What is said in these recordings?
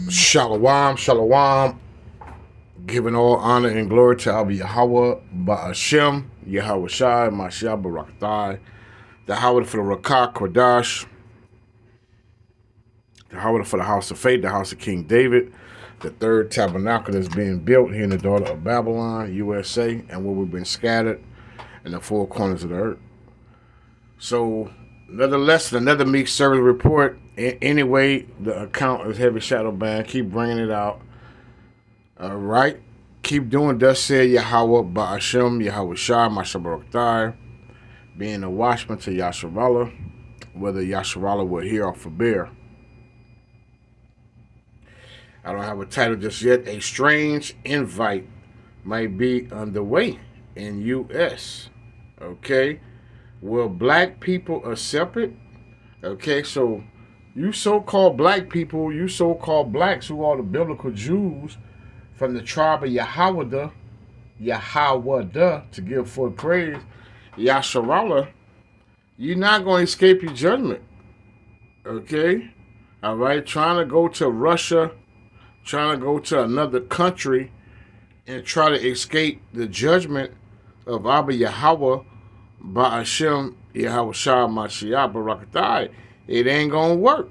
Shalom, shalom. Giving all honor and glory to Abba Yahweh, Ba'ashem, Yahweh Shai, Mashiach Barakthai, the Howard for the Rakah Kodash, the Howard for the house of faith, the house of King David, the third tabernacle that's being built here in the daughter of Babylon, USA, and where we've been scattered in the four corners of the earth. So, another lesson, another Meek service report. Anyway, the account is Heavy Shadow Band. Keep bringing it out. All right. Keep doing thus said Yahweh Ba'ashem, Yahweh Shai, Mashiach Barakthai, being a watchman to Yasharallah, whether Yasharallah will hear or forbear. I don't have a title just yet. A strange invite might be underway in U.S. Okay. Will black people accept it? Okay, so you so-called black people, you so-called blacks who are the biblical Jews from the tribe of Yahweh, to give full praise, Yasharallah, you're not going to escape your judgment. Okay? All right? Trying to go to Russia, trying to go to another country and try to escape the judgment of Abba Yahweh, Ba'ashem, Yahweh Shai, Mashiach Barakthai, it ain't gonna work.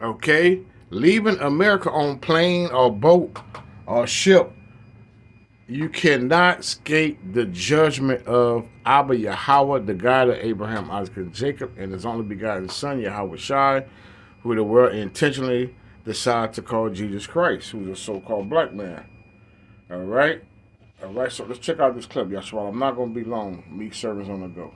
Okay? Leaving America on plane or boat or ship, you cannot escape the judgment of Abba Yahweh, the God of Abraham, Isaac, and Jacob, and his only begotten son, Yahweh Shai, who the world intentionally decided to call Jesus Christ, who's a so-called black man. All right? All right, so let's check out this clip, Yashua. I'm not going to be long. Meekservants on the go.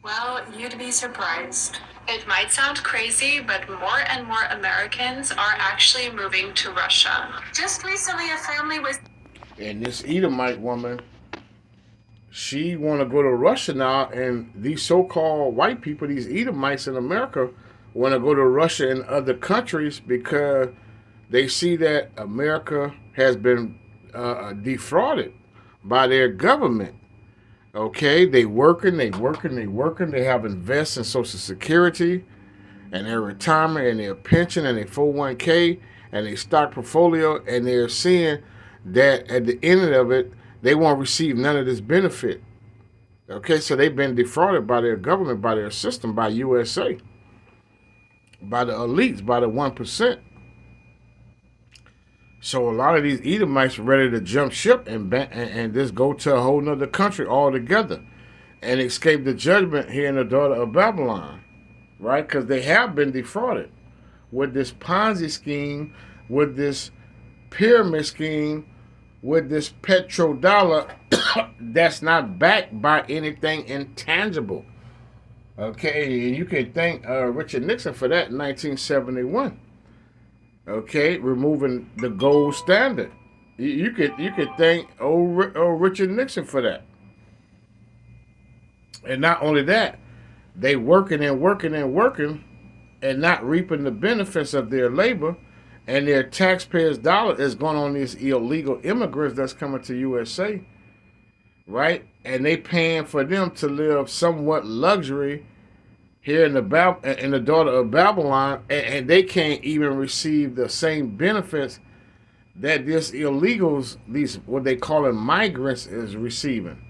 Well, you'd be surprised. It might sound crazy, but more and more Americans are actually moving to Russia. Just recently, a family was... And this Edomite woman, she want to go to Russia now, and these so-called white people, these Edomites in America, want to go to Russia and other countries because they see that America has been defrauded by their government. Okay, they working. They have invested in Social Security and their retirement and their pension and their 401k and their stock portfolio, and they're seeing that at the end of it, they won't receive none of this benefit. Okay, so they've been defrauded by their government, by their system, by USA, by the elites, by the 1%. So a lot of these Edomites are ready to jump ship and just go to a whole nother country altogether and escape the judgment here in the daughter of Babylon, right? Because they have been defrauded with this Ponzi scheme, with this pyramid scheme, with this petrodollar that's not backed by anything intangible. Okay, and you can thank Richard Nixon for that in 1971. Okay, removing the gold standard. You could thank old Richard Nixon for that. And not only that, they working and not reaping the benefits of their labor, and their taxpayers' dollar is going on these illegal immigrants that's coming to USA, right? And they paying for them to live somewhat luxury here in the daughter of Babylon, and they can't even receive the same benefits that these illegals, these what they call it migrants, is receiving.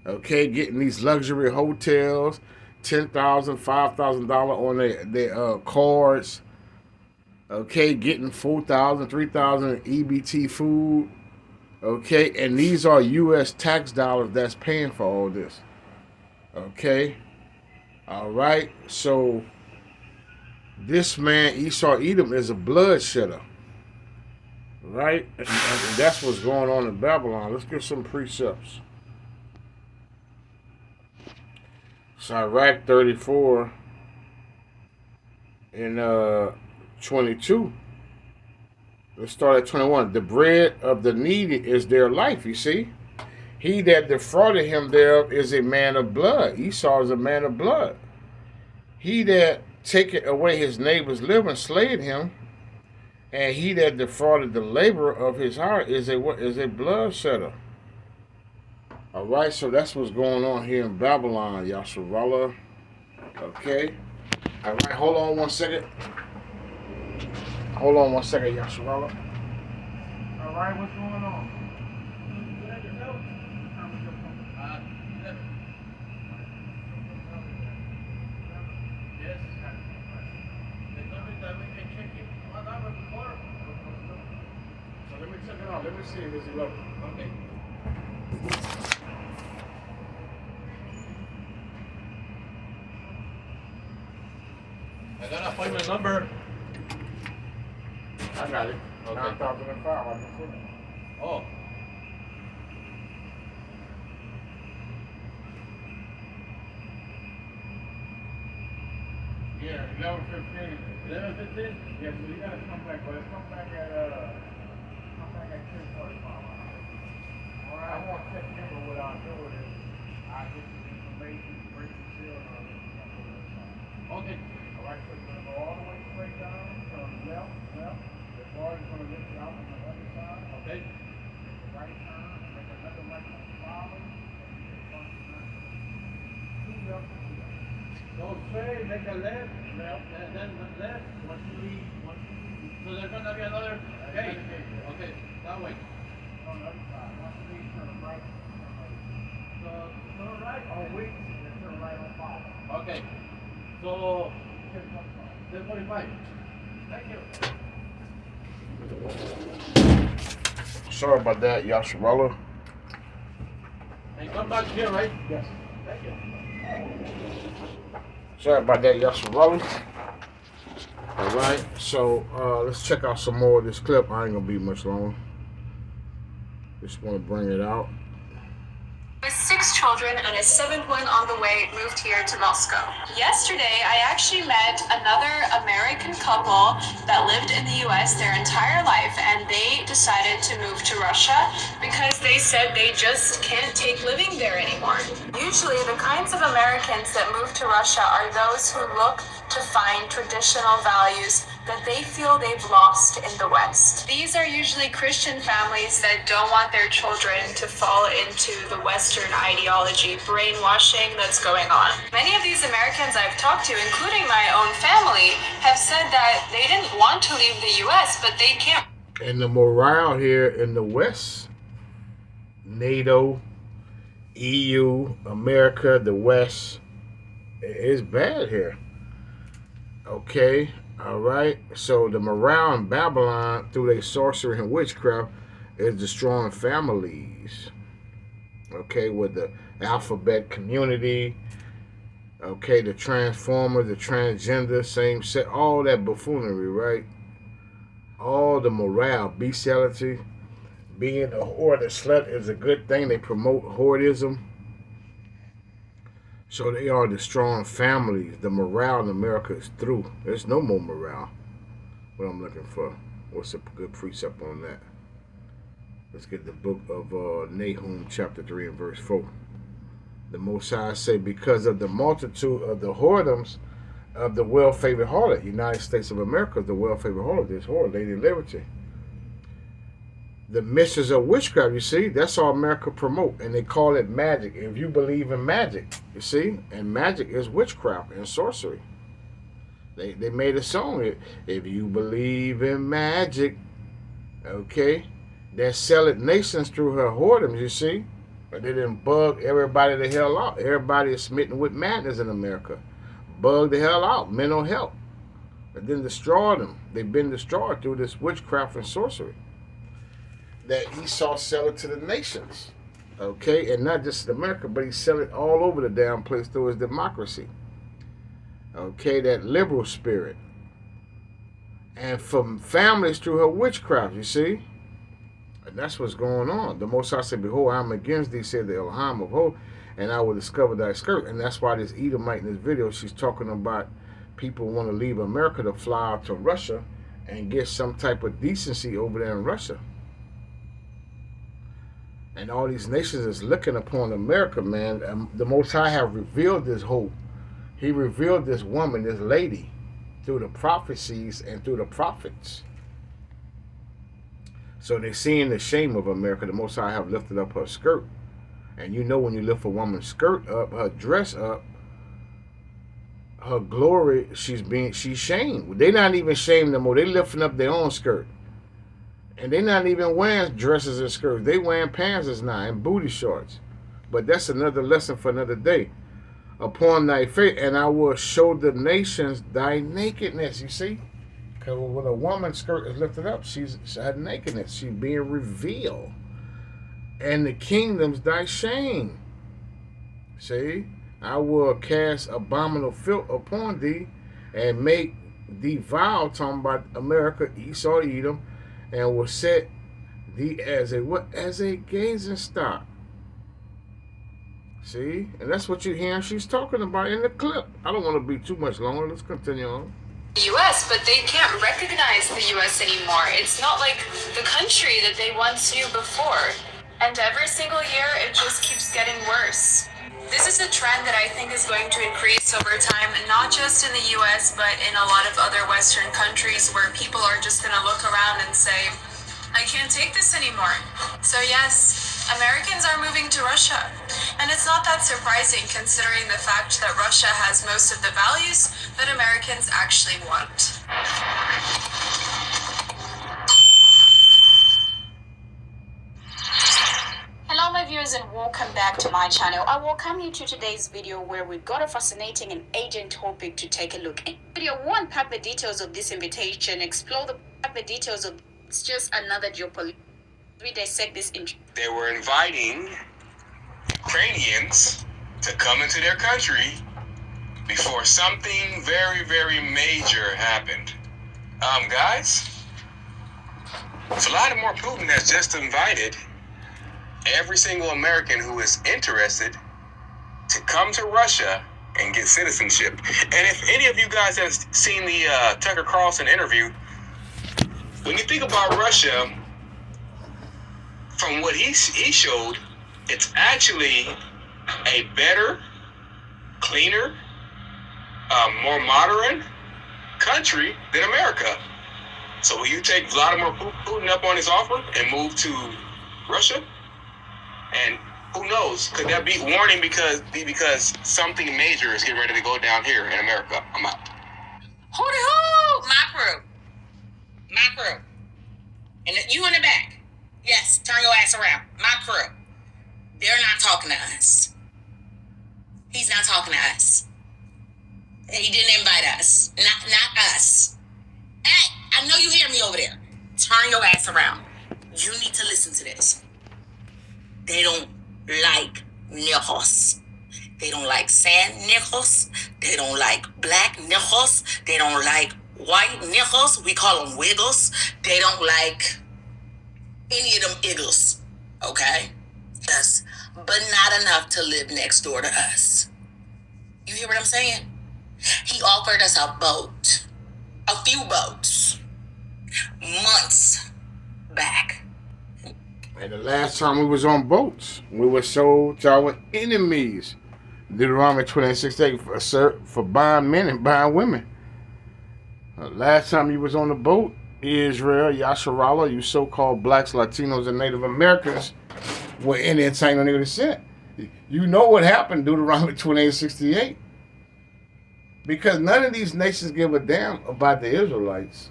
Okay, getting these luxury hotels, $10,000, $5,000 on their cards. Okay, getting 4,000, 3,000 EBT food. Okay, and these are U.S. tax dollars that's paying for all this. Okay. All right, so this man, Esau Edom, is a bloodsheder, right? And that's what's going on in Babylon. Let's get some precepts. Sirach 34 and 22. Let's start at 21. The bread of the needy is their life, you see. He that defrauded him thereof is a man of blood. Esau is a man of blood. He that taketh away his neighbor's living slayed him, and he that defrauded the laborer of his heart is a bloodshedder. All right, so that's what's going on here in Babylon, Yasharallah. Okay. All right, hold on one second. Hold on one second, Yasharala. All right, what's going on? Yes. They told me that we can check it 1 hour before. So let me check it out. Let me see if it's 11. Okay. I got an appointment number. I got it. Okay. 9,005. I just seen it. Oh. Yeah, 11:15. 11:15? Yeah, so you gotta come back, but let's come back at 10:45. All right, I won't check in, but what I'll do is I'll get you the information, break the seal, and I'll let you know what it's on. Okay. All right, so you're gonna go all the way straight down, turn left. The car is gonna lift you out on the other side. Okay. Make a right turn, make another right on the follow, and you get front to left. 2 left and 2 right. Go straight, make a left, Left. and then left. Once you leave. So there's gonna be another gate. Okay, that way. On the other side. Once you leave, turn right. So turn right. On Weeks, and then turn right on follow. Okay. So 10:45. Thank you. Sorry about that, Yasharala. And come back here, right? Yes. Thank you. Sorry about that, Yasharala. All right, so let's check out some more of this clip. I ain't gonna be much long. Just want to bring it out. With 6 children and a 7th one on the way, moved here to Moscow. Yesterday, I actually met another American couple that lived in the US their entire life, and they decided to move to Russia because they said they just can't take living there anymore. Usually, the kinds of Americans that move to Russia are those who look to find traditional values that they feel they've lost in the West. These are usually Christian families that don't want their children to fall into the Western ideology brainwashing that's going on. Many of these Americans I've talked to, including my own family, have said that they didn't want to leave the US, but they can't. And the morale here in the West, NATO, EU, America, the West, is bad here. Okay, all right. So the morale in Babylon through their sorcery and witchcraft is destroying families. Okay, with the alphabet community. Okay, the transformers, the transgender, same sex, all that buffoonery, right? All the morale, bestiality, being a whore, the slut is a good thing. They promote whoredism. So they are destroying families. The morale in America is through. There's no more morale. What I'm looking for. What's a good precept on that? Let's get the book of Nahum, chapter 3 and verse 4. The Most High say, because of the multitude of the whoredoms of the well-favored harlot, United States of America, the well-favored harlot, this whore, Lady Liberty. The mistress of witchcraft, you see, that's all America promote, and they call it magic. If you believe in magic, you see, and magic is witchcraft and sorcery. They made a song, if you believe in magic, okay, they sell it nations through her whoredoms, you see, but they didn't bug everybody the hell out. Everybody is smitten with madness in America. Bug the hell out, mental health, and then destroy them. They've been destroyed through this witchcraft and sorcery that Esau sell it to the nations, okay? And not just America, but he sell it all over the damn place through his democracy, okay? That liberal spirit. And from families through her witchcraft, you see? And that's what's going on. The Most High said, behold, I'm against thee, said the Elohim of hosts, and I will discover thy skirt. And that's why this Edomite in this video, she's talking about people want to leave America to fly out to Russia and get some type of decency over there in Russia. And all these nations is looking upon America, man. The Most High have revealed this hope. He revealed this woman, this lady, through the prophecies and through the prophets. So they're seeing the shame of America. The Most High have lifted up her skirt. And you know when you lift a woman's skirt up, her dress up, her glory, she's shamed. They not even shamed no more. They lifting up their own skirt. And they not even wearing dresses and skirts. They wearing pants now and booty shorts. But that's another lesson for another day. Upon thy faith, and I will show the nations thy nakedness. You see? Because when a woman's skirt is lifted up, she's her nakedness. She's being revealed. And the kingdoms thy shame. See? I will cast abominable filth upon thee and make thee vile, talking about America, Esau, Edom, and will set thee as a what? As a gazing stock. See? And that's what you're hearing she's talking about in the clip. I don't want to be too much longer. Let's continue on. US, but they can't recognize the US anymore. It's not like the country that they once knew before. And every single year, it just keeps getting worse. This is a trend that I think is going to increase over time, not just in the US, but in a lot of other Western countries where people are just going to look around and say, I can't take this anymore. So yes, Americans are moving to Russia. And it's not that surprising considering the fact that Russia has most of the values that Americans actually want. Hello my viewers and welcome back to my channel. I welcome you to today's video where we've got a fascinating and agent topic to take a look at. Video 1, pack the details of this invitation, explore the details of it's just another geopolitical. We dissect this. They were inviting Ukrainians to come into their country before something very, very major happened. Guys, Vladimir Putin has just invited every single American who is interested to come to Russia and get citizenship. And if any of you guys have seen the Tucker Carlson interview, when you think about Russia, from what he showed, it's actually a better, cleaner, more modern country than America. So will you take Vladimir Putin up on his offer and move to Russia? And who knows? Could that be warning because something major is getting ready to go down here in America? I'm out. Hoo-de-hoo! My crew. My crew. And you in the back. Yes, turn your ass around. My crew. They're not talking to us. He's not talking to us. He didn't invite us. Not us. Hey, I know you hear me over there. Turn your ass around. You need to listen to this. They don't like niggas. They don't like sand niggas. They don't like black niggas. They don't like white niggas. We call them wiggles. They don't like any of them iggles. Okay? Yes. But not enough to live next door to us. You hear what I'm saying? He offered us a boat. A few boats. Months back. And the last time we was on boats, we were sold to our enemies. Deuteronomy 26:8 for buying men and buying women. Last time you was on the boat, Israel, Yasharala, you so-called blacks, Latinos, and Native Americans were in the entanglement descent. You know what happened, Deuteronomy 28:68. Because none of these nations give a damn about the Israelites.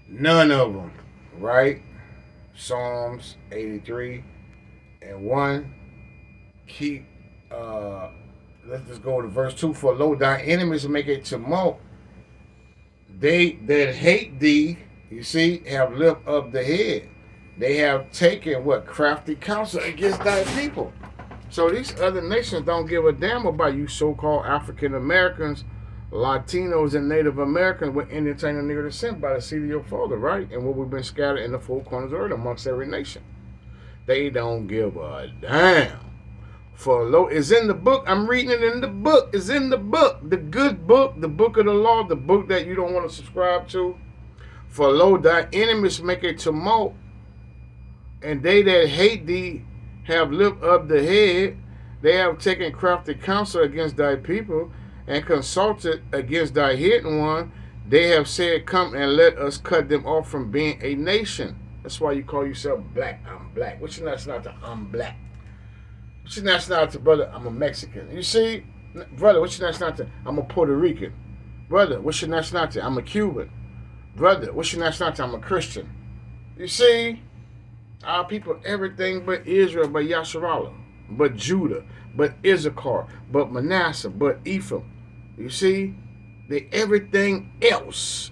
None of them. Right? Psalms 83:1. Keep let's just go to verse 2. For lo, thy enemies make a tumult. They that hate thee, you see, have lifted up the head. They have taken what? Crafty counsel against thy people. So these other nations don't give a damn about you so-called African Americans, Latinos, and Native Americans with Indian Taino Negro descent by the seed of your father, right? And what we've been scattered in the four corners of the earth amongst every nation. They don't give a damn. For lo, it's in the book. I'm reading it in the book. It's in the book. The good book, the book of the law, the book that you don't want to subscribe to. For lo, thy enemies make a tumult, and they that hate thee have lifted up the head. They have taken crafty counsel against thy people, and consulted against thy hidden one. They have said, come and let us cut them off from being a nation. That's why you call yourself black. I'm black. What's your nationality? I'm black. What's your nationality, brother? I'm a Mexican. You see, Brother, what's your nationality? I'm a Puerto Rican. Brother, what's your nationality? I'm a Cuban. Brother, what's your nationality? I'm a Christian. You see, our people everything but Israel, but Yasharallah, but Judah, but Issachar, but Manasseh, but Ephraim. You see, they everything else,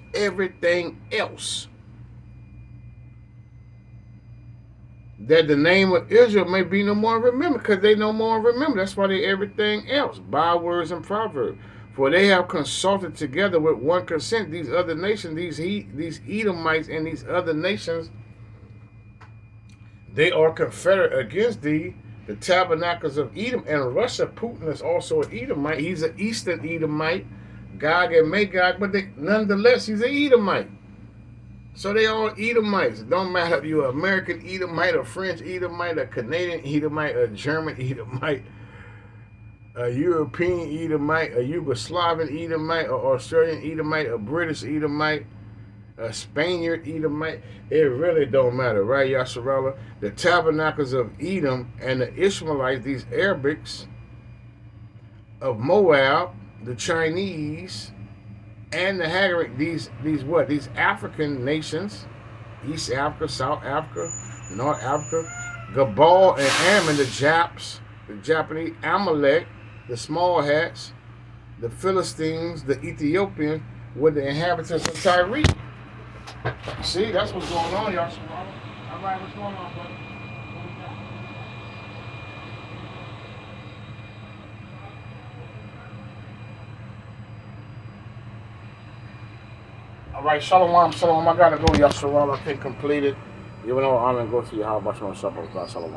that the name of Israel may be no more remembered, because they no more remember. That's why they everything else. Bywords and proverbs. For they have consulted together with one consent these other nations, these Edomites and these other nations, they are confederate against thee, the tabernacles of Edom. And Russia, Putin is also an Edomite. He's an Eastern Edomite, Gog and Magog, but nonetheless, he's an Edomite. So they all Edomites. It don't matter if you're an American Edomite, a French Edomite, a Canadian Edomite, a German Edomite, a European Edomite, a Yugoslavian Edomite, a Australian Edomite, a British Edomite, a Spaniard Edomite. It really don't matter, right, Yasharallah? The tabernacles of Edom and the Ishmaelites, these Arabics of Moab, the Chinese, and the Hagaric, these African nations, East Africa, South Africa, North Africa, Gabal and Ammon, the Japs, the Japanese, Amalek, the small hats, the Philistines, the Ethiopians, were the inhabitants of Tyre. See, that's what's going on, y'all. All right, what's going on, brother? All right, shalom, shalom. I gotta go, Yasharal. I can't complete it. Even though I'm gonna go to your house, but I'm gonna shalom.